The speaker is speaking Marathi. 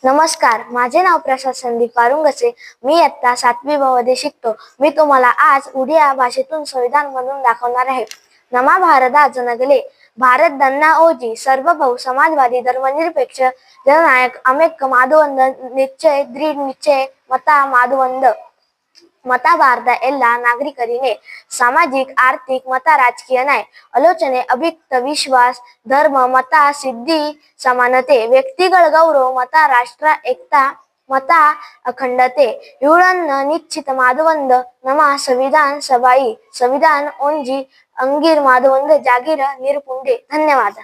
नमस्कार, माझे नाव प्रसाद संदीप वारुंगसे. मी इयत्ता 7वी मध्ये शिकतो. मी तुम्हाला आज उडिया भाषेतून संविधान म्हणून दाखवणार आहे. नमा भारता जनगले भारत दन्ना ओजी सर्वभौ समाजवादी धर्मनिरपेक्ष जननायक अमेक माधवंद निश्चय दृढ निश्चय मता माधवंद मता ಭಾರತ ಎಲ್ಲ ನಾಗರಿಕರಿಗೆ ಸಾಮಾಜಿಕ ಆರ್ಥಿಕ ಮತ ರಾಜಕೀಯ ನ್ಯಾಯ ಆಲೋಚನೆ ಅಭಿಕ್ತ ವಿಶ್ವಾಸ ಧರ್ಮ ಮತ ಸಿದ್ಧಿ ಸಮಾನತೆ ವ್ಯಕ್ತಿಗಳ ಗೌರವ ಮತ ರಾಷ್ಟ್ರ ಏಕತಾ ಮತ अखंडते ಇವುಗಳನ್ನು ನಿಶ್ಚಿತ ಮಾಧವಂದ ನಮ್ಮ ಸಂವಿಧಾನ ಸಭಾಯಿ ಸಂವಿಧಾನ ओंजी अंगीर माधवंद जागीर निरपुंडे. धन्यवाद.